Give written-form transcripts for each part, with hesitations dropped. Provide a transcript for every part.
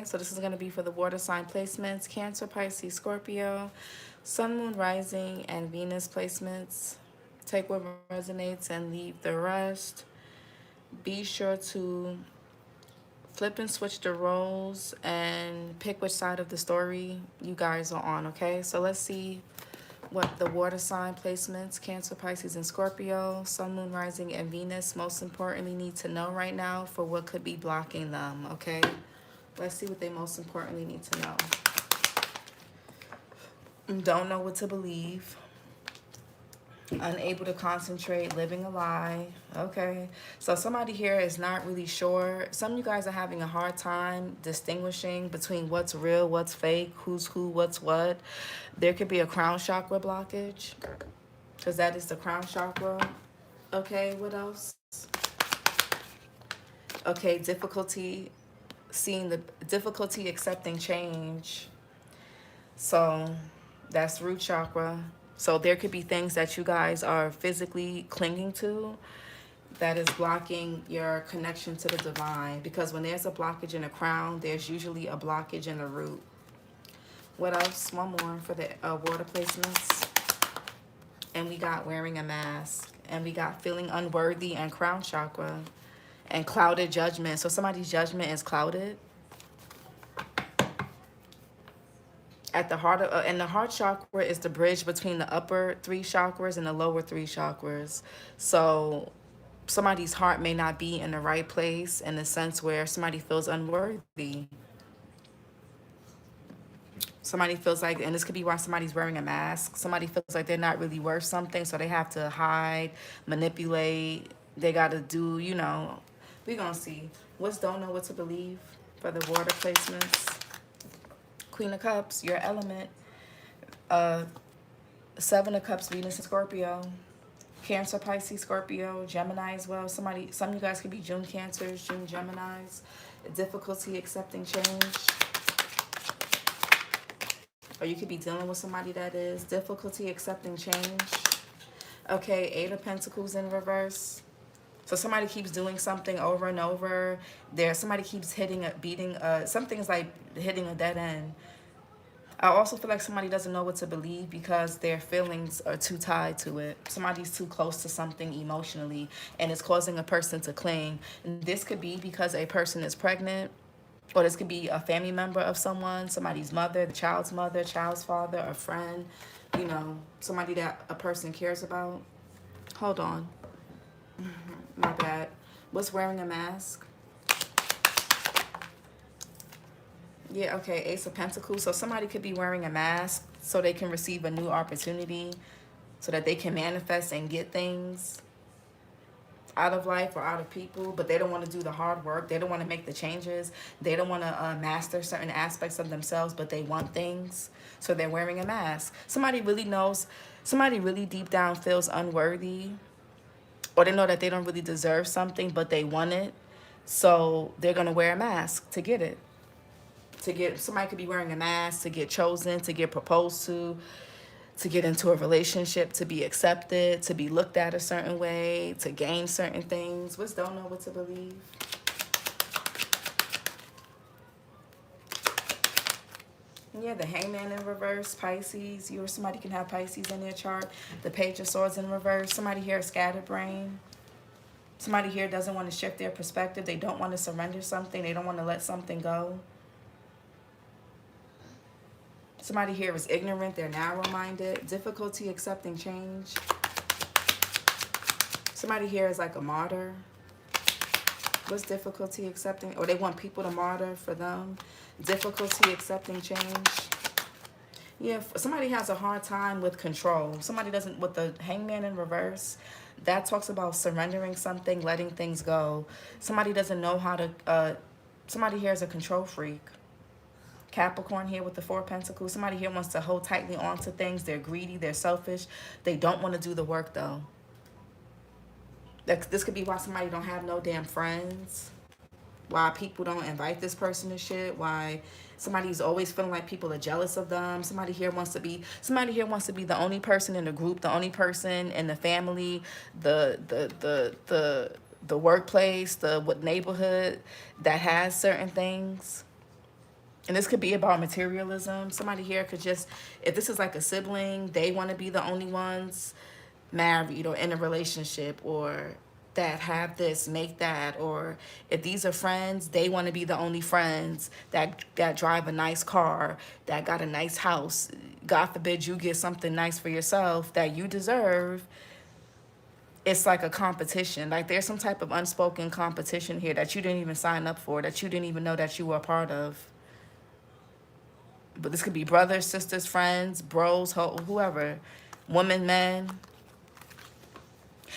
So this is going to be for the water sign placements: Cancer, Pisces, Scorpio, Sun, Moon, Rising, and Venus placements. Take what resonates and leave the rest. Be sure to flip and switch the roles and pick which side of the story you guys are on, okay? So let's see what the water sign placements, Cancer, Pisces, and Scorpio, Sun, Moon, Rising, and Venus, most importantly, need to know right now for what could be blocking them, okay? Let's see what they most importantly need to know. Don't know what to believe. Unable to concentrate, living a lie. Okay, so somebody here is not really sure. Some of you guys are having a hard time distinguishing between what's real, what's fake, who's who, what's what. There could be a crown chakra blockage, because that is the crown chakra. Okay, what else? Okay, difficulty accepting change. So that's root chakra. So there could be things that you guys are physically clinging to that is blocking your connection to the divine. Because when there's a blockage in the crown, there's usually a blockage in the root. What else? One more for the water placements. And we got wearing a mask. And we got feeling unworthy and crown chakra. And clouded judgment. So somebody's judgment is clouded. At the heart of, and the heart chakra is the bridge between the upper 3 chakras and the lower 3 chakras. So somebody's heart may not be in the right place in the sense where somebody feels unworthy. Somebody feels like, and this could be why somebody's wearing a mask. Somebody feels like they're not really worth something, so they have to hide, manipulate. They got to do, you know. We're going to see. What's don't know what to believe for the water placements? Queen of Cups, your element. 7 of Cups, Venus and Scorpio. Cancer, Pisces, Scorpio, Gemini as well. Some of you guys could be June Cancers, June Geminis. Difficulty accepting change. Or you could be dealing with somebody that is difficulty accepting change. Okay, 8 of Pentacles in reverse. So somebody keeps doing something over and over. Somebody keeps something's like hitting a dead end. I also feel like somebody doesn't know what to believe because their feelings are too tied to it. Somebody's too close to something emotionally, and it's causing a person to cling. And this could be because a person is pregnant, or this could be a family member of someone, somebody's mother, the child's mother, child's father, a friend, you know, somebody that a person cares about. Hold on. My bad. What's wearing a mask? Yeah, okay, Ace of Pentacles. So somebody could be wearing a mask so they can receive a new opportunity, so that they can manifest and get things out of life or out of people, but they don't want to do the hard work. They don't want to make the changes. They don't want to master certain aspects of themselves, but they want things, so they're wearing a mask. Somebody really deep down feels unworthy, or they know that they don't really deserve something, but they want it, so they're going to wear a mask to get it. Somebody could be wearing a mask to get chosen, to get proposed to get into a relationship, to be accepted, to be looked at a certain way, to gain certain things. What's don't know what to believe? Yeah, the Hangman in reverse, Pisces. You or somebody can have Pisces in their chart. The Page of Swords in reverse. Somebody here is scatterbrained. Somebody here doesn't want to shift their perspective. They don't want to surrender something. They don't want to let something go. Somebody here is ignorant. They're narrow-minded. Difficulty accepting change. Somebody here is like a martyr. What's difficulty accepting? Or they want people to martyr for them. Difficulty accepting change. Yeah, somebody has a hard time with control. Somebody doesn't, with the Hangman in reverse, that talks about surrendering something, letting things go. Somebody doesn't know how to, somebody here is a control freak. Capricorn here with the 4 of Pentacles. Somebody here wants to hold tightly onto things. They're greedy. They're selfish. They don't want to do the work, though. This could be why somebody don't have no damn friends. Why people don't invite this person to shit. Why somebody's always feeling like people are jealous of them. Somebody here wants to be the only person in the group, the only person in the family, the workplace, the neighborhood that has certain things. And this could be about materialism. Somebody here could just, if this is like a sibling, they want to be the only ones married or in a relationship, or that have this, make that. Or if these are friends, they want to be the only friends that drive a nice car, that got a nice house. God forbid you get something nice for yourself that you deserve. It's like a competition. Like there's some type of unspoken competition here that you didn't even sign up for, that you didn't even know that you were a part of. But this could be brothers, sisters, friends, bros, whoever, women, men.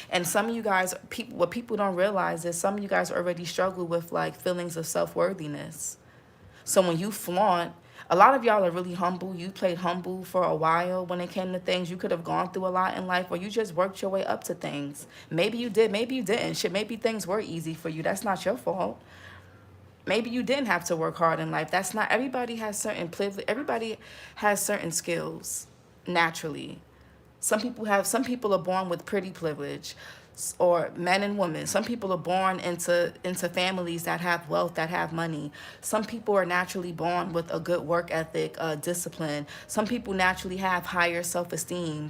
And some of you guys, what people don't realize is some of you guys already struggle with like feelings of self-worthiness. So when you flaunt, a lot of y'all are really humble. You played humble for a while when it came to things. You could have gone through a lot in life, or you just worked your way up to things. Maybe you did, maybe you didn't. Shit, maybe things were easy for you. That's not your fault. Maybe you didn't have to work hard in life. That's not, everybody has certain privilege. Everybody has certain skills naturally. Some people are born with pretty privilege, or men and women. Some people are born into families that have wealth, that have money. Some people are naturally born with a good work ethic, discipline. Some people naturally have higher self-esteem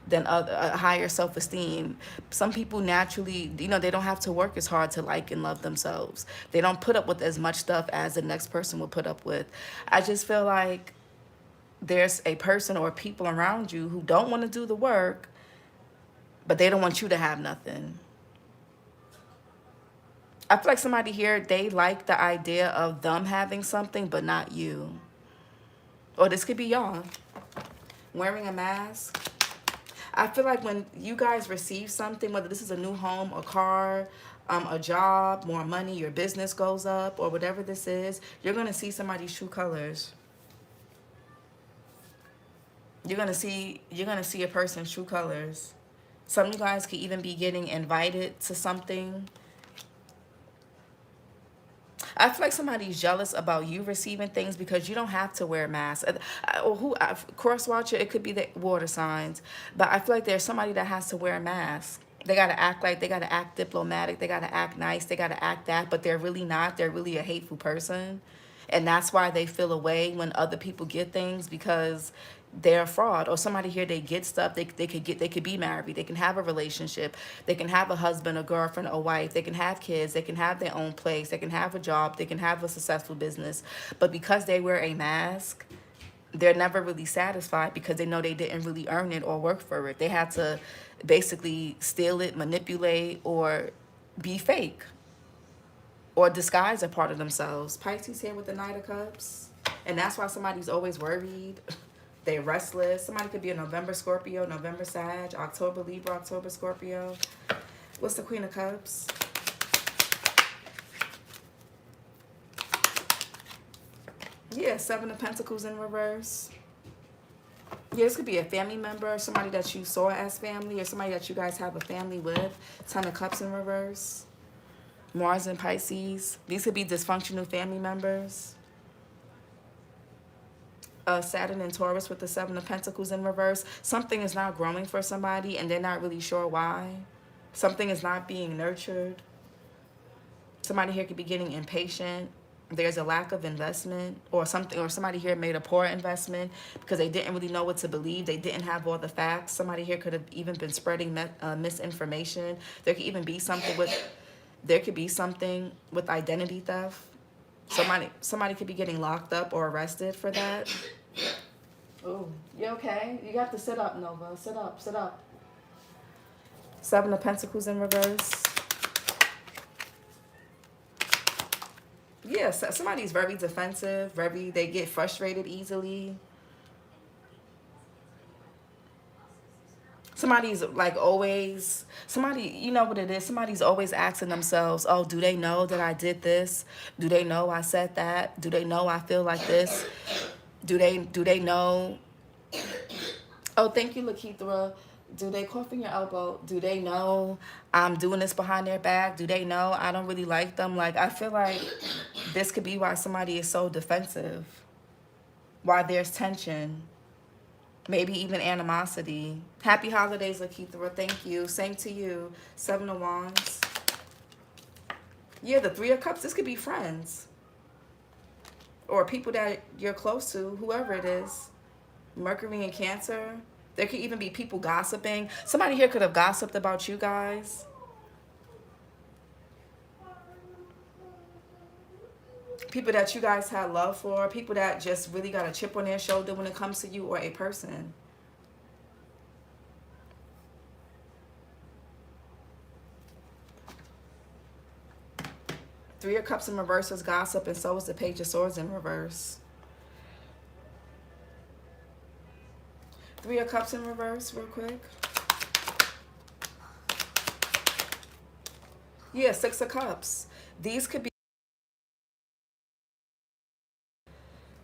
than higher self-esteem. Some people naturally, they don't have to work as hard to like and love themselves. They don't put up with as much stuff as the next person will put up with. I just feel like there's a person or people around you who don't want to do the work, but they don't want you to have nothing. I feel like somebody here, they like the idea of them having something, but not you. Or this could be y'all. Wearing a mask. I feel like when you guys receive something, whether this is a new home, a car, a job, more money, your business goes up, or whatever this is, you're going to see somebody's true colors. You're gonna see a person's true colors. Some of you guys could even be getting invited to something. I feel like somebody's jealous about you receiving things because you don't have to wear masks. Cross watcher, it could be the water signs, but I feel like there's somebody that has to wear a mask. They gotta act diplomatic. They gotta act nice. They gotta act that, but they're really not. They're really a hateful person, and that's why they feel away when other people get things, because they're a fraud. Or somebody here, they get stuff, they could be married, they can have a relationship, they can have a husband, a girlfriend, a wife, they can have kids, they can have their own place, they can have a job, they can have a successful business, but because they wear a mask, they're never really satisfied, because they know they didn't really earn it or work for it. They had to basically steal it, manipulate, or be fake, or disguise a part of themselves. Pisces here with the Knight of Cups, and that's why somebody's always worried. They're restless. Somebody could be a November Scorpio, November Sag, October Libra, October Scorpio. What's the Queen of Cups? Yeah, Seven of Pentacles in reverse. Yeah, this could be a family member, somebody that you saw as family, or somebody that you guys have a family with. Ten of Cups in reverse. Mars and Pisces. These could be dysfunctional family members. Saturn and Taurus with the Seven of Pentacles in reverse. Something is not growing for somebody and they're not really sure why. Something is not being nurtured. Somebody here could be getting impatient. There's a lack of investment, or something, or somebody here made a poor investment because they didn't really know what to believe. They didn't have all the facts. Somebody here could have even been spreading misinformation. There could even be something with identity theft. Somebody could be getting locked up or arrested for that. Oh, you okay? You have to sit up, Nova. Sit up, sit up. Seven of Pentacles in reverse. Yeah, somebody's very defensive. They get frustrated easily. Somebody's like always, you know what it is, somebody's always asking themselves, oh, do they know that I did this? Do they know I said that? Do they know I feel like this? Do they know? Oh, thank you, Lakithra. Do they cough in your elbow? Do they know I'm doing this behind their back? Do they know I don't really like them? Like, I feel like this could be why somebody is so defensive, why there's tension. Maybe even animosity. Happy holidays, Lakithra. Thank you. Same to you. Seven of Wands. Yeah, the Three of Cups. This could be friends. or people that you're close to, whoever it is. Mercury and Cancer. There could even be people gossiping. Somebody here could have gossiped about you guys. People that you guys had love for. People that just really got a chip on their shoulder when it comes to you or a person. Three of Cups in reverse is gossip, and so is the Page of Swords in reverse. Three of Cups in reverse, real quick. Yeah, Six of Cups. These could be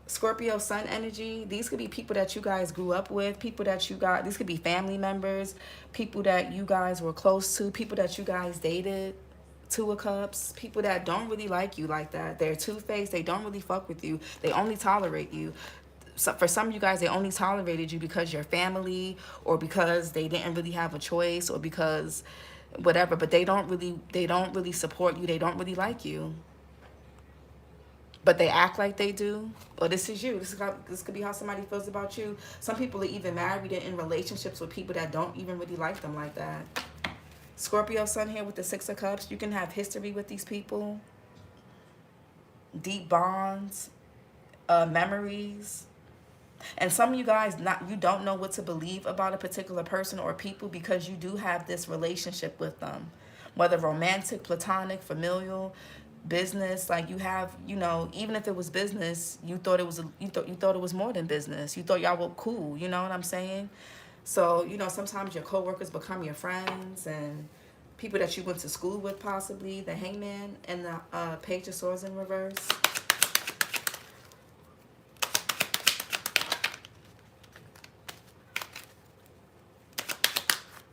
Scorpio Sun energy. These could be people that you guys grew up with, people that you got, these could be family members, people that you guys were close to, people that you guys dated. Two of Cups, people that don't really like you like that. They're two-faced. They don't really fuck with you. They only tolerate you. So for some of you guys, they only tolerated you because you're family, or because they didn't really have a choice, or because whatever, but they don't really support you. They don't really like you, but they act like they do. Or this is you. This could be how somebody feels about you. Some people are even married and in relationships with people that don't even really like them like that. Scorpio Sun here with the Six of Cups. You can have history with these people, deep bonds, memories. And some of you guys, you don't know what to believe about a particular person or people because you do have this relationship with them, whether romantic, platonic, familial, business. Like you have, you know, even if it was business, you thought it was you thought it was more than business. You thought y'all were cool. You know what I'm saying? So, you know, sometimes your coworkers become your friends, and people that you went to school with, possibly. The Hangman and the Page of Swords in reverse.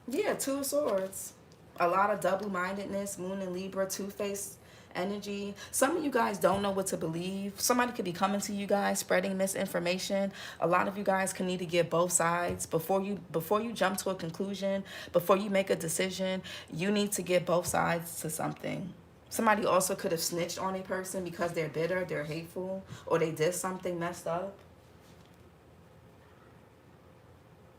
Yeah, Two of Swords. A lot of double-mindedness, Moon and Libra, two-faced energy. Some of you guys don't know what to believe. Somebody could be coming to you guys spreading misinformation. A lot of you guys can need to get both sides before you jump to a conclusion, before you make a decision. You need to get both sides to something. Somebody also could have snitched on a person because they're bitter, they're hateful, or they did something messed up.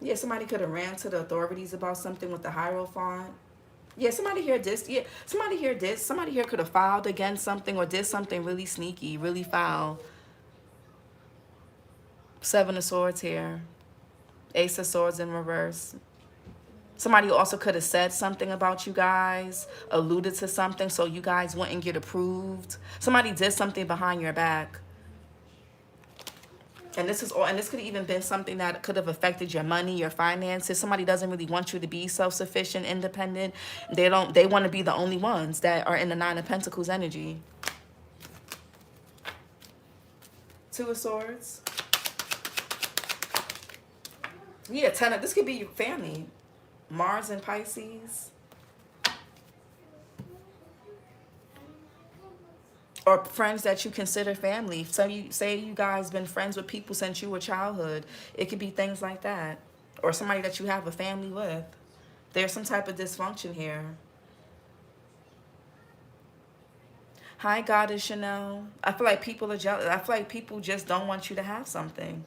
Yeah, somebody could have ran to the authorities about something with the Hierophant. Yeah, somebody here did. Yeah, somebody here did. Somebody here could have filed against something or did something really sneaky, really foul. Seven of Swords here. Ace of Swords in reverse. Somebody also could have said something about you guys, alluded to something so you guys wouldn't get approved. Somebody did something behind your back. And this is all, and this could have even been something that could have affected your money, your finances. Somebody doesn't really want you to be self-sufficient, independent. They want to be the only ones that are in the Nine of Pentacles energy. Two of Swords. Yeah, this could be your family. Mars and Pisces. Or friends that you consider family. So you say you guys been friends with people since you were childhood. It could be things like that. Or somebody that you have a family with. There's some type of dysfunction here. Hi, Goddess Chanel. I feel like people are jealous. I feel like people just don't want you to have something.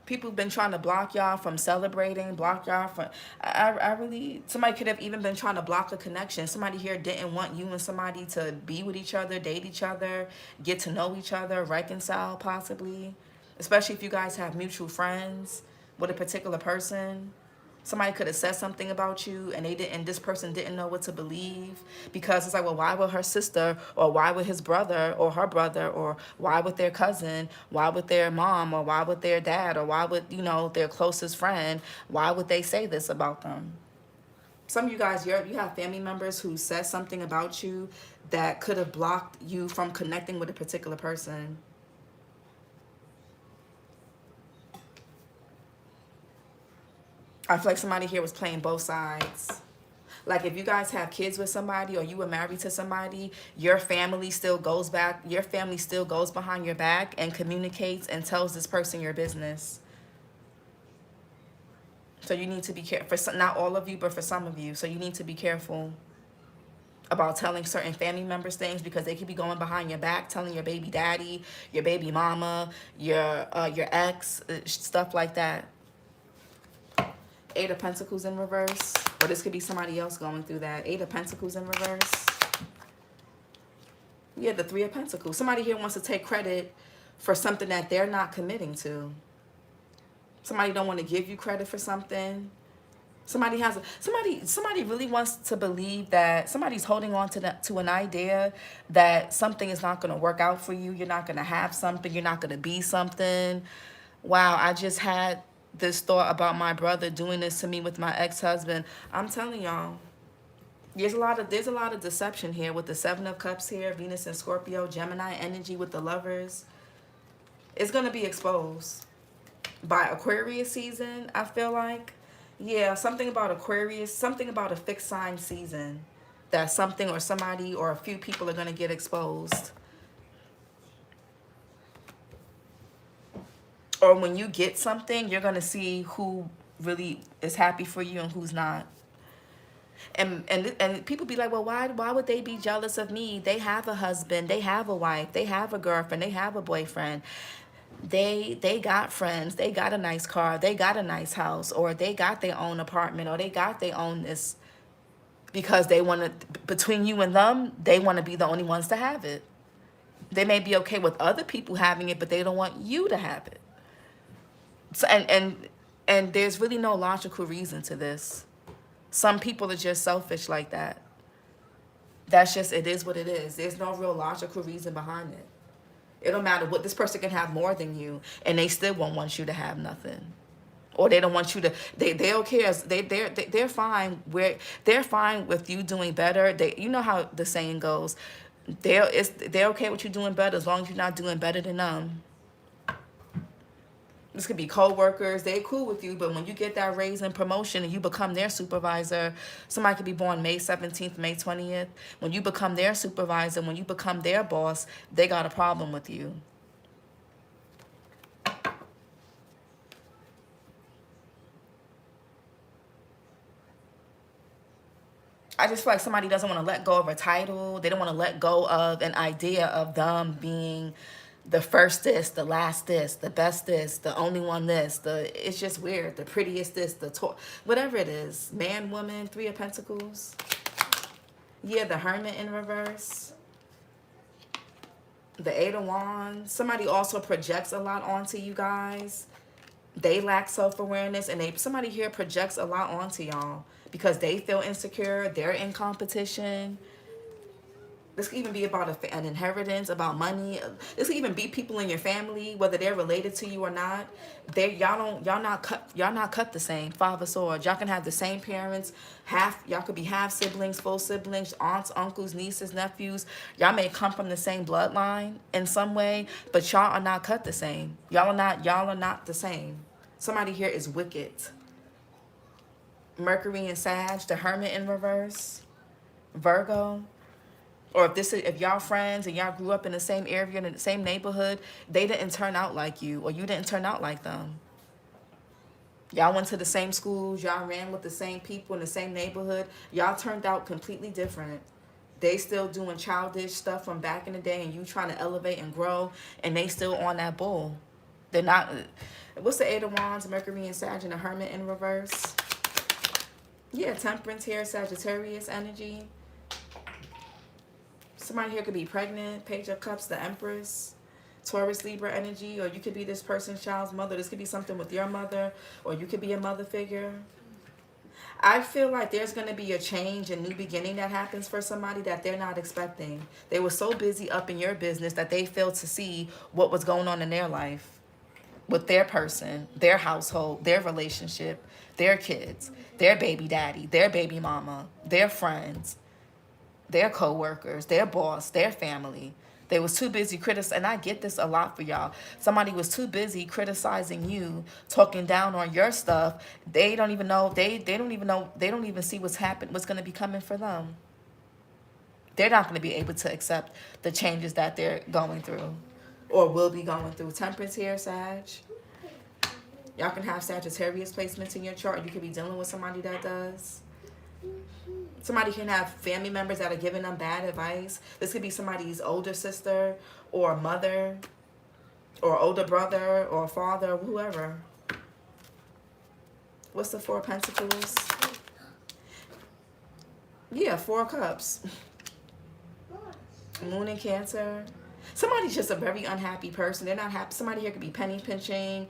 People have been trying to block y'all from celebrating, block y'all from... I really... Somebody could have even been trying to block a connection. Somebody here didn't want you and somebody to be with each other, date each other, get to know each other, reconcile possibly. Especially if you guys have mutual friends with a particular person. Somebody could have said something about you and this person didn't know what to believe, because it's like, well, why would her sister, or why would his brother or her brother, or why would their cousin, why would their mom, or why would their dad, or why would, you know, their closest friend, why would they say this about them? Some of you guys, you have family members who said something about you that could have blocked you from connecting with a particular person. I feel like somebody here was playing both sides. Like if you guys have kids with somebody, or you were married to somebody, your family still goes back. Your family still goes behind your back and communicates and tells this person your business. So you need to be careful. For some, not all of you, but for some of you. So you need to be careful. about telling certain family members things, because they could be going behind your back, telling your baby daddy, your baby mama, your ex, stuff like that. Eight of Pentacles in reverse. Or this could be somebody else going through that. Eight of Pentacles in reverse. Yeah, the Three of Pentacles. Somebody here wants to take credit for something that they're not committing to. Somebody don't want to give you credit for something. Somebody really wants to believe that somebody's holding on to an idea that something is not going to work out for you. You're not going to have something. You're not going to be something. Wow, I just had this thought about my brother doing this to me with my ex-husband. I'm telling y'all, there's a lot of deception here with the Seven of Cups here, Venus and Scorpio, Gemini energy with the Lovers. It's going to be exposed by Aquarius season, I feel like. Yeah, something about Aquarius, something about a fixed sign season, that something or somebody or a few people are going to get exposed. Or when you get something, you're going to see who really is happy for you and who's not. And people be like, well, why would they be jealous of me? They have a husband, they have a wife, they have a girlfriend, they have a boyfriend. They got friends, they got a nice car, they got a nice house, or they got their own apartment, or they got their own this, because they want to, between you and them, they want to be the only ones to have it. They may be okay with other people having it, but they don't want you to have it. So, and there's really no logical reason to this. Some people are just selfish like that. That's just, it is what it is. There's no real logical reason behind it. It don't matter what, this person can have more than you, and they still won't want you to have nothing. Or they don't want you to, they don't care. They're fine they're fine with you doing better. You know how the saying goes, they're okay with you doing better as long as you're not doing better than them. This could be co-workers, they cool with you, but when you get that raise and promotion and you become their supervisor, somebody could be born May 17th, May 20th. When you become their supervisor, when you become their boss, they got a problem with you. I just feel like somebody doesn't want to let go of a title. They don't want to let go of an idea of them being the first this, the last this, the best this, the only one this, it's just weird, the prettiest this, whatever it is. Man, woman, Three of Pentacles. Yeah, the Hermit in reverse. The Eight of Wands. Somebody also projects a lot onto you guys. They lack self-awareness, and somebody here projects a lot onto y'all because they feel insecure, they're in competition. This could even be about an inheritance, about money. This could even be people in your family, whether they're related to you or not. Y'all not cut the same. Five of Swords. Y'all can have the same parents. Y'all could be half siblings, full siblings, aunts, uncles, nieces, nephews. Y'all may come from the same bloodline in some way, but y'all are not cut the same. Y'all are not the same. Somebody here is wicked. Mercury and Sag, the Hermit in reverse. Virgo. Or if y'all friends and y'all grew up in the same area, in the same neighborhood, they didn't turn out like you, or you didn't turn out like them. Y'all went to the same schools, y'all ran with the same people in the same neighborhood. Y'all turned out completely different. They still doing childish stuff from back in the day, and you trying to elevate and grow, and they still on that bull. They're not. What's the Eight of Wands, Mercury and Sag, and the Hermit in reverse? Yeah, Temperance here, Sagittarius energy. Somebody here could be pregnant, Page of Cups, the Empress, Taurus, Libra energy, or you could be this person's child's mother. This could be something with your mother, or you could be a mother figure. I feel like there's going to be a change, a new beginning that happens for somebody that they're not expecting. They were so busy up in your business that they failed to see what was going on in their life with their person, their household, their relationship, their kids, their baby daddy, their baby mama, their friends, their co-workers, their boss, their family. They was too busy criticizing, and I get this a lot for y'all. Somebody was too busy criticizing you, talking down on your stuff. They don't even know, they don't even see what's going to be coming for them. They're not going to be able to accept the changes that they're going through or will be going through. Temperance here, Sag. Y'all can have Sagittarius placements in your chart. You could be dealing with somebody that does. Somebody can have family members that are giving them bad advice. This could be somebody's older sister or mother or older brother or father, whoever. What's the Four of Pentacles? Yeah, Four of Cups. Moon in Cancer. Somebody's just a very unhappy person. They're not happy. Somebody here could be penny pinching.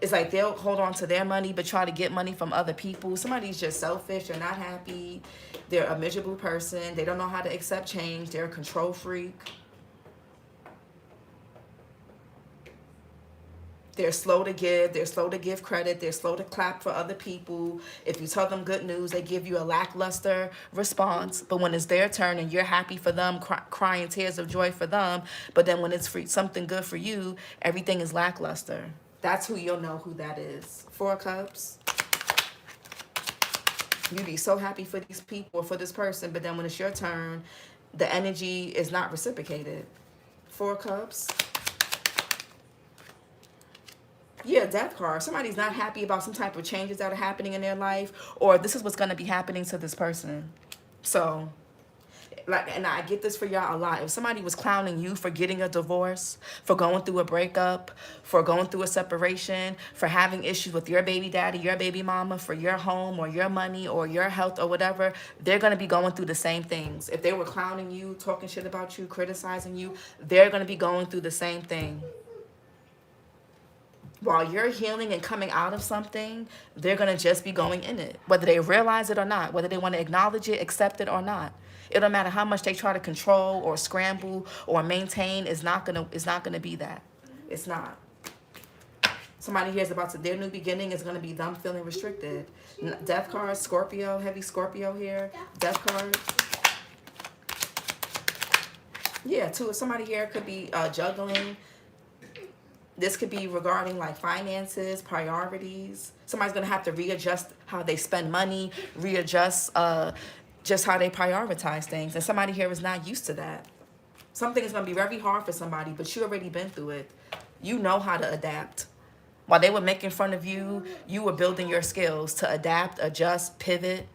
It's like they'll hold on to their money but try to get money from other people. Somebody's just selfish. They're not happy. They're a miserable person. They don't know how to accept change. They're a control freak. They're slow to give. They're slow to give credit. They're slow to clap for other people. If you tell them good news, they give you a lackluster response. But when it's their turn and you're happy for them, crying tears of joy for them, but then when it's for something good for you, everything is lackluster. That's who you'll know who that is. Four of Cups. You be so happy for these people or for this person, but then when it's your turn, the energy is not reciprocated. Four of Cups. Yeah, Death card. Somebody's not happy about some type of changes that are happening in their life, or this is what's going to be happening to this person. So, like, and I get this for y'all a lot. If somebody was clowning you for getting a divorce, for going through a breakup, for going through a separation, for having issues with your baby daddy, your baby mama, for your home or your money or your health or whatever, they're going to be going through the same things. If they were clowning you, talking shit about you, criticizing you, they're going to be going through the same thing. While you're healing and coming out of something, they're going to just be going in it. Whether they realize it or not, whether they want to acknowledge it, accept it or not. It don't matter how much they try to control or scramble or maintain, it's not gonna be that. It's not. Somebody here is about to, their new beginning is going to be them feeling restricted. Death card, Scorpio, heavy Scorpio here. Death card. Yeah, too. Somebody here could be juggling. This could be regarding like finances, priorities. Somebody's going to have to readjust how they spend money, readjust just how they prioritize things. And somebody here is not used to that. Something is going to be very hard for somebody, but you already been through it. You know how to adapt. While they were making fun of you, you were building your skills to adapt, adjust, pivot.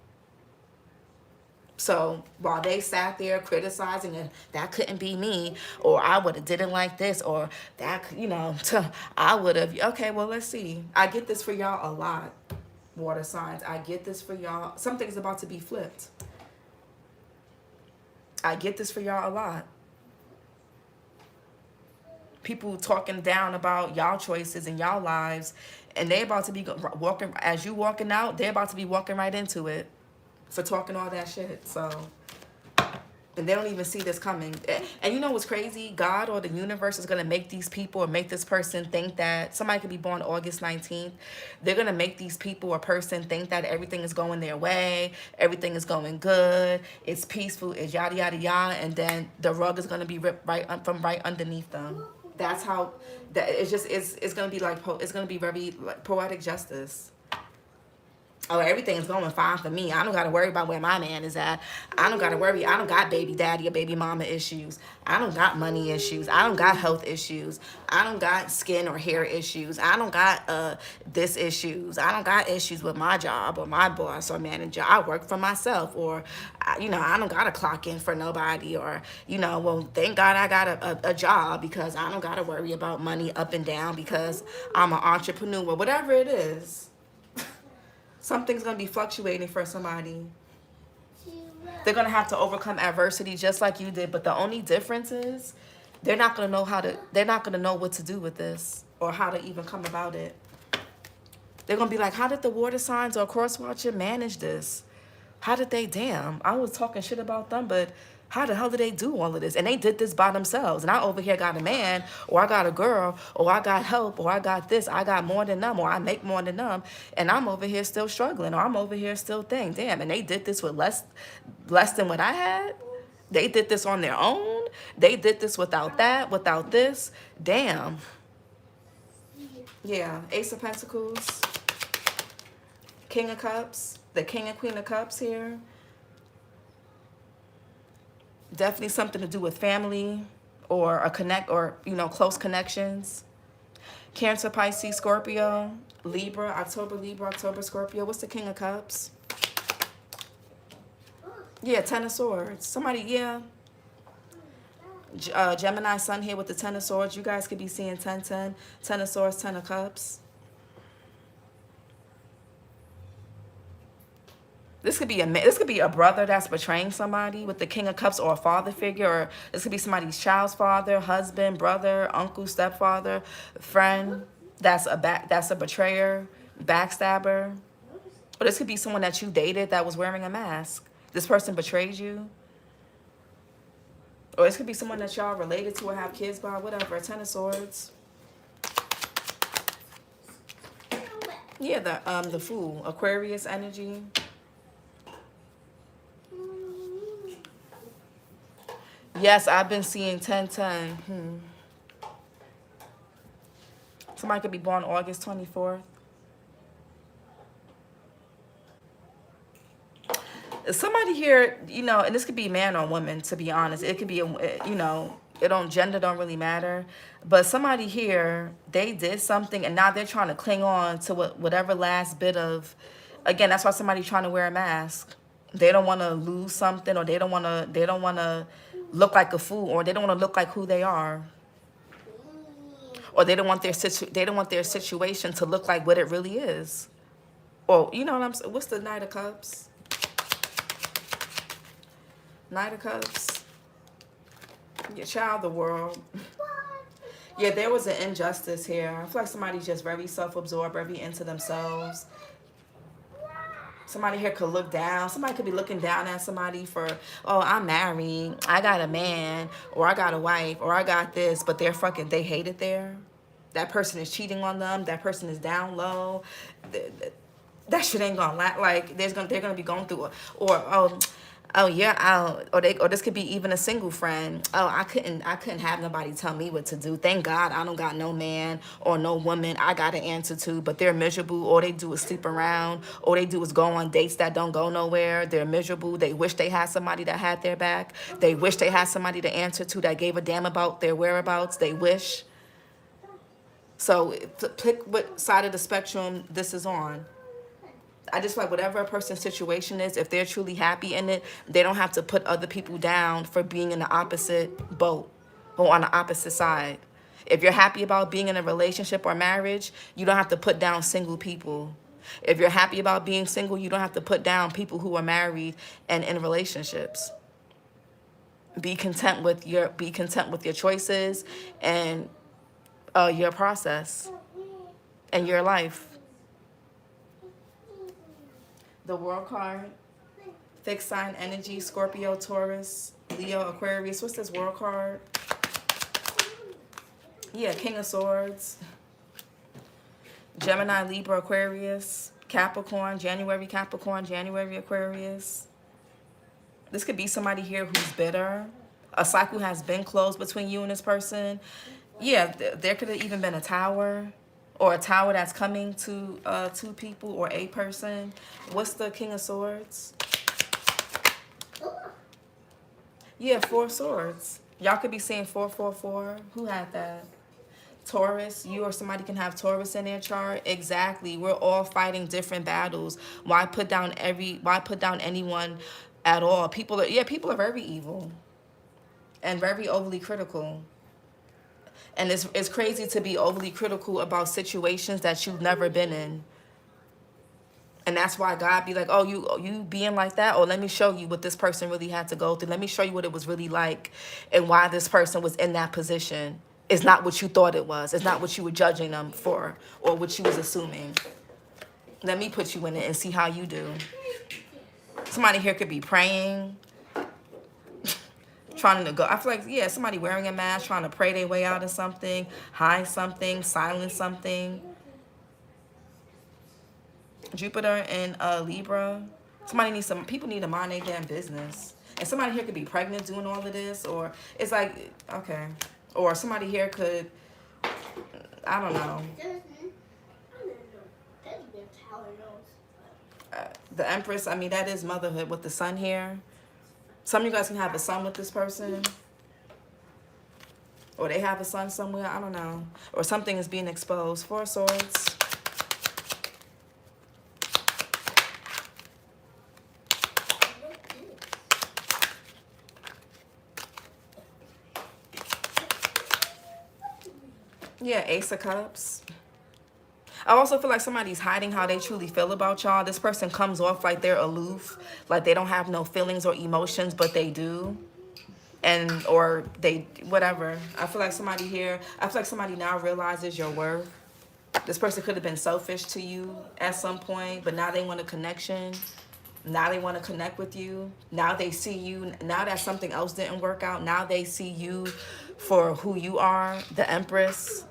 So while they sat there criticizing and that couldn't be me, or I would have didn't like this, or that, you know, I would have, okay, well, let's see. I get this for y'all a lot, water signs. I get this for y'all. Something's about to be flipped. I get this for y'all a lot. People talking down about y'all choices and y'all lives, and they about to be walking, as you walking out, they're about to be walking right into it. For talking all that shit. So, and they don't even see this coming. And you know what's crazy? God or the universe is going to make these people or make this person think that somebody could be born August 19th. They're going to make these people or person think that everything is going their way. Everything is going good. It's peaceful. It's yada, yada, yada. And then the rug is going to be ripped from right underneath them. That's how, it's going to be like, it's going to be very like poetic justice. Oh, everything's going fine for me. I don't got to worry about where my man is at. I don't got to worry. I don't got baby daddy or baby mama issues. I don't got money issues. I don't got health issues. I don't got skin or hair issues. I don't got this issues. I don't got issues with my job or my boss or manager. I work for myself, or, you know, I don't got to clock in for nobody, or, you know, well, thank God I got a job because I don't got to worry about money up and down because I'm an entrepreneur, whatever it is. Something's going to be fluctuating for somebody. They're going to have to overcome adversity just like you did. But the only difference is they're not going to know they're not going to know what to do with this or how to even come about it. They're going to be like, how did the water signs or cross watcher manage this? How did they, damn, I was talking shit about them, but how the hell did they do all of this? And they did this by themselves. And I over here got a man, or I got a girl, or I got help, or I got this. I got more than them, or I make more than them. And I'm over here still struggling, or I'm over here still thinking, damn, and they did this with less than what I had? They did this on their own? They did this without that, without this? Damn. Yeah, Ace of Pentacles, King of Cups, the King and Queen of Cups here. Definitely something to do with family or you know, close connections. Cancer, Pisces, Scorpio, Libra, October, Scorpio. What's the King of Cups? Yeah, Ten of Swords. Somebody, yeah. Gemini sun here with the Ten of Swords. You guys could be seeing 10, 10. Ten of Swords, Ten of Cups. This could be a brother that's betraying somebody with the King of Cups, or a father figure, or this could be somebody's child's father, husband, brother, uncle, stepfather, friend. That's a betrayer, backstabber. Or this could be someone that you dated that was wearing a mask. This person betrayed you. Or this could be someone that y'all related to or have kids by, whatever. Ten of Swords. Yeah, the Fool, Aquarius energy. Yes, I've been seeing 10, 10. Somebody could be born August 24th. Somebody here, you know, and this could be man or woman, to be honest. It could be, you know, gender don't really matter. But somebody here, they did something and now they're trying to cling on to whatever last bit of, again, that's why somebody's trying to wear a mask. They don't want to lose something, or they don't want to look like a fool, or they don't want to look like who they are. Or they don't want their situation to look like what it really is. Or, you know what I'm saying? What's the Knight of Cups? Knight of Cups. Yeah, child, the world. Yeah, there was an injustice here. I feel like somebody's just very self-absorbed, very into themselves. Somebody here could look down. Somebody could be looking down at somebody for, oh, I'm married, I got a man, or I got a wife, or I got this, but they hate it there. That person is cheating on them. That person is down low. That shit ain't gonna last. Like, they're gonna be going through, or this could be even a single friend. Oh, I couldn't have nobody tell me what to do. Thank God I don't got no man or no woman I got to answer to, but they're miserable. All they do is sleep around. All they do is go on dates that don't go nowhere. They're miserable. They wish they had somebody that had their back. They wish they had somebody to answer to that gave a damn about their whereabouts. They wish. So pick what side of the spectrum this is on. I just like whatever a person's situation is, if they're truly happy in it, they don't have to put other people down for being in the opposite boat or on the opposite side. If you're happy about being in a relationship or marriage, you don't have to put down single people. If you're happy about being single, you don't have to put down people who are married and in relationships. Be content with your choices and your process and your life. The World card, fixed sign energy, Scorpio, Taurus, Leo, Aquarius. What's this World card? Yeah, King of Swords. Gemini, Libra, Aquarius, Capricorn, January Aquarius. This could be somebody here who's bitter. A cycle has been closed between you and this person. Yeah, there could have even been a tower. Or a tower that's coming to two people or a person. What's the King of Swords? Yeah, 4 swords. Y'all could be saying 444. Who had that? Taurus. You or somebody can have Taurus in their chart. Exactly. We're all fighting different battles. Why put down anyone at all? People are very evil and very overly critical. And it's crazy to be overly critical about situations that you've never been in. And that's why God be like, oh, you being like that? Oh, let me show you what this person really had to go through. Let me show you what it was really like and why this person was in that position. It's not what you thought it was. It's not what you were judging them for or what you was assuming. Let me put you in it and see how you do. Somebody here could be praying. Trying to go, I feel like, yeah, somebody wearing a mask, trying to pray their way out of something, hide something, silence something. Jupiter and Libra. People need to mind their damn business. And somebody here could be pregnant doing all of this, or it's like, okay. Or somebody here could, I don't know. The Empress, I mean, that is motherhood with the sun here. Some of you guys can have a son with this person. Or they have a son somewhere. I don't know. Or something is being exposed. 4 swords. Yeah, Ace of Cups. I also feel like somebody's hiding how they truly feel about y'all. This person comes off like they're aloof, like they don't have no feelings or emotions, but they do. And, or they, whatever. I feel like somebody here, I feel like somebody now realizes your worth. This person could have been selfish to you at some point, but now they want a connection. Now they want to connect with you. Now they see you. Now that something else didn't work out, now they see you for who you are, the Empress.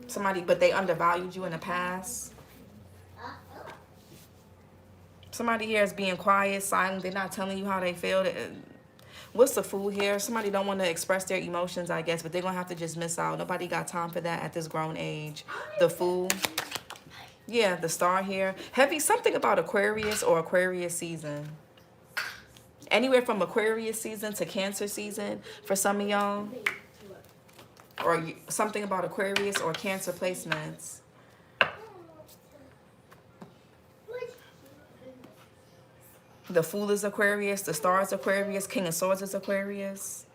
Somebody, but they undervalued you in the past. Somebody here is being quiet, silent. They're not telling you how they feel. What's the Fool here? Somebody don't want to express their emotions, I guess, but they're going to have to just miss out. Nobody got time for that at this grown age. The Fool. Yeah, the Star here. Heavy, something about Aquarius or Aquarius season. Anywhere from Aquarius season to Cancer season for some of y'all. Or something about Aquarius or Cancer placements. The Fool is Aquarius. The Star is Aquarius. King of Swords is Aquarius.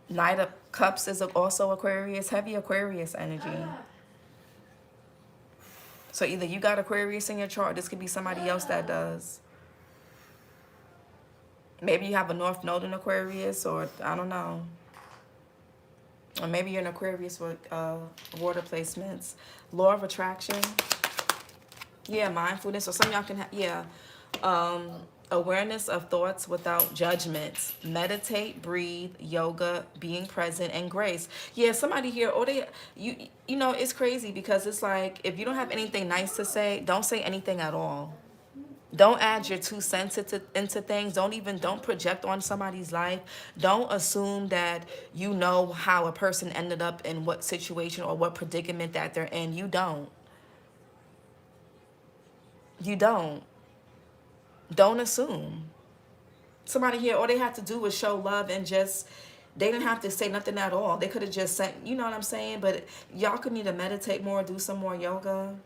Knight of Cups is also Aquarius. Heavy Aquarius energy. So either you got Aquarius in your chart, this could be somebody else that does. Maybe you have a North Node in Aquarius, or I don't know. Or maybe you're an Aquarius with water placements. Law of Attraction. Yeah, mindfulness. So some of y'all can have, yeah. Awareness of thoughts without judgments. Meditate, breathe, yoga, being present, and grace. Yeah, somebody here, or they, you know, it's crazy because it's like, if you don't have anything nice to say, don't say anything at all. Don't add your 2 cents into things. Don't project on somebody's life. Don't assume that you know how a person ended up in what situation or what predicament that they're in. You don't. You don't. Don't assume. Somebody here, all they have to do is show love and just, they didn't have to say nothing at all. They could have just sent, you know what I'm saying? But y'all could need to meditate more, do some more yoga.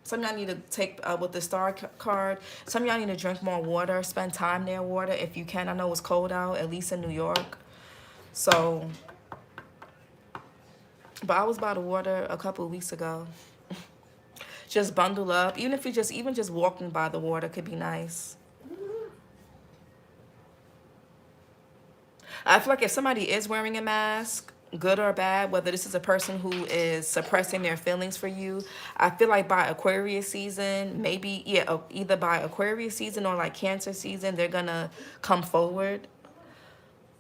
Some of y'all need to take, with the Star card, some of y'all need to drink more water, spend time near water if you can. I know it's cold out, at least in New York. So, but I was by the water a couple of weeks ago. Just bundle up. Even if you even just walking by the water could be nice. I feel like if somebody is wearing a mask, good or bad, whether this is a person who is suppressing their feelings for you, I feel like by Aquarius season, maybe, yeah, either by Aquarius season or like Cancer season, they're gonna come forward.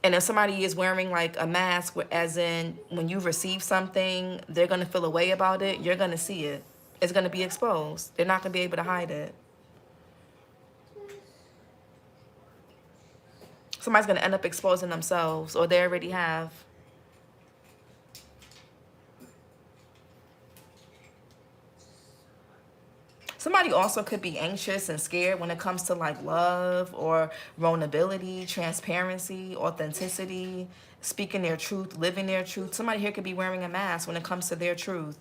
And if somebody is wearing like a mask, as in when you receive something, they're gonna feel a way about it, you're gonna see it. It's gonna be exposed. They're not gonna be able to hide it. Somebody's gonna end up exposing themselves, or they already have. Somebody also could be anxious and scared when it comes to like love or vulnerability, transparency, authenticity, speaking their truth, living their truth. Somebody here could be wearing a mask when it comes to their truth.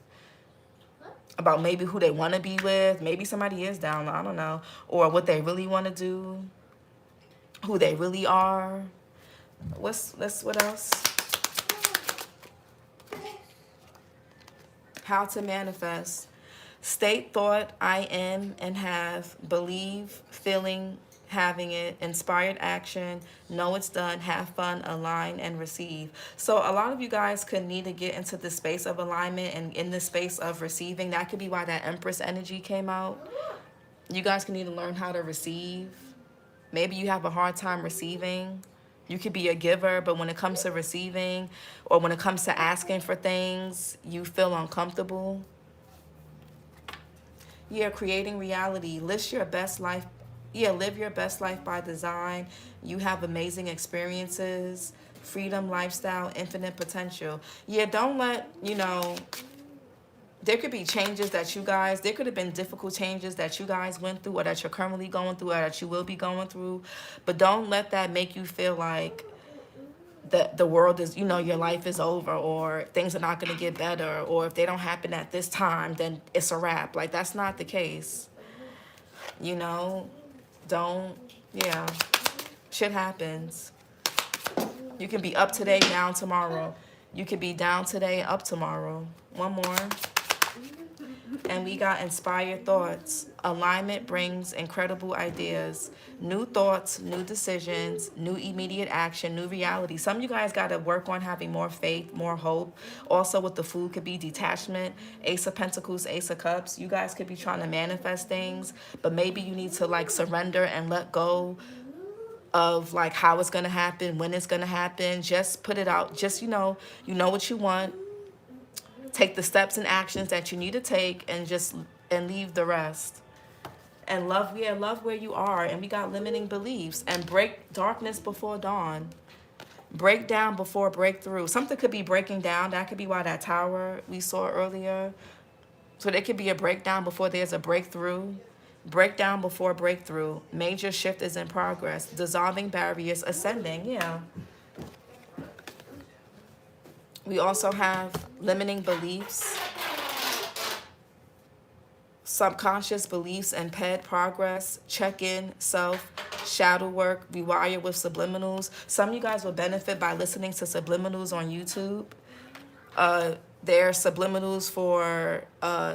About maybe who they want to be with. Maybe somebody is down, I don't know. Or what they really want to do. Who they really are. What else? How to manifest. State thought, I am and have, believe, feeling, having it, inspired action, know it's done, have fun, align, and receive. So a lot of you guys could need to get into the space of alignment and in the space of receiving. That could be why that Empress energy came out. You guys can need to learn how to receive. Maybe you have a hard time receiving. You could be a giver, but when it comes to receiving or when it comes to asking for things, you feel uncomfortable. Yeah, creating reality. List your best life. Yeah, live your best life by design. You have amazing experiences, freedom, lifestyle, infinite potential. Yeah, don't let, you know, there could be changes that you guys, there could have been difficult changes that you guys went through or that you're currently going through or that you will be going through. But don't let that make you feel like the world is, you know, your life is over or things are not going to get better, or if they don't happen at this time, then it's a wrap. Like, that's not the case. You know, don't, yeah, shit happens. You can be up today, down tomorrow. You could be down today, up tomorrow. One more. And we got inspired thoughts. Alignment brings incredible ideas. New thoughts, new decisions, new immediate action, new reality. Some of you guys got to work on having more faith, more hope. Also with the food could be detachment. Ace of Pentacles, Ace of Cups. You guys could be trying to manifest things, but maybe you need to like surrender and let go of like how it's going to happen, when it's going to happen. Just put it out. Just, you know what you want. Take the steps and actions that you need to take and leave the rest. And love where you are. And we got limiting beliefs. And break darkness before dawn. Break down before breakthrough. Something could be breaking down. That could be why that tower we saw earlier. So there could be a breakdown before there's a breakthrough. Breakdown before breakthrough. Major shift is in progress. Dissolving barriers, ascending. Yeah. We also have limiting beliefs, subconscious beliefs and ped progress, check-in, self, shadow work, rewire with subliminals. Some of you guys will benefit by listening to subliminals on YouTube. There are subliminals for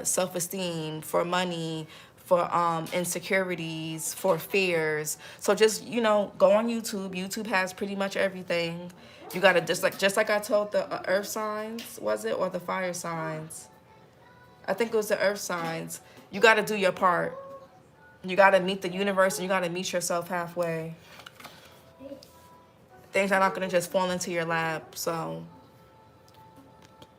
self-esteem, for money, for insecurities, for fears. So just, go on YouTube. YouTube has pretty much everything. You gotta just like I told the earth signs, was it, or the fire signs? I think it was the earth signs. You gotta do your part. You gotta meet the universe, and you gotta meet yourself halfway. Things are not gonna just fall into your lap. So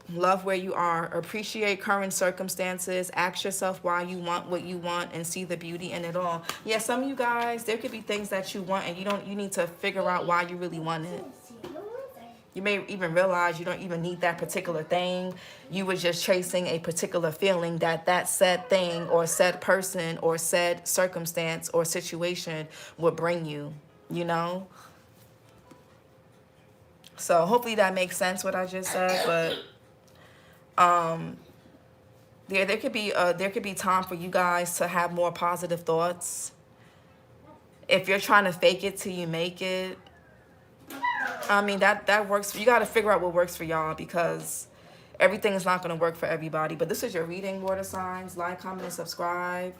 love where you are. Appreciate current circumstances. Ask yourself why you want what you want and see the beauty in it all. Yeah, some of you guys, there could be things that you want and you need to figure out why you really want it. You may even realize you don't even need that particular thing. You were just chasing a particular feeling that said thing or said person or said circumstance or situation would bring you, So hopefully that makes sense what I just said, but there could be time for you guys to have more positive thoughts. If you're trying to fake it till you make it, I mean, that works. You got to figure out what works for y'all, because everything is not going to work for everybody. But this is your reading, water signs. Like, comment, and subscribe.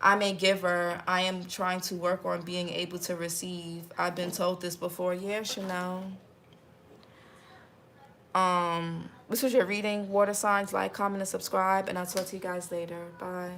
I'm a giver. I am trying to work on being able to receive. I've been told this before. Yes, This was your reading, water signs. Like, comment, and subscribe. And I'll talk to you guys later. Bye.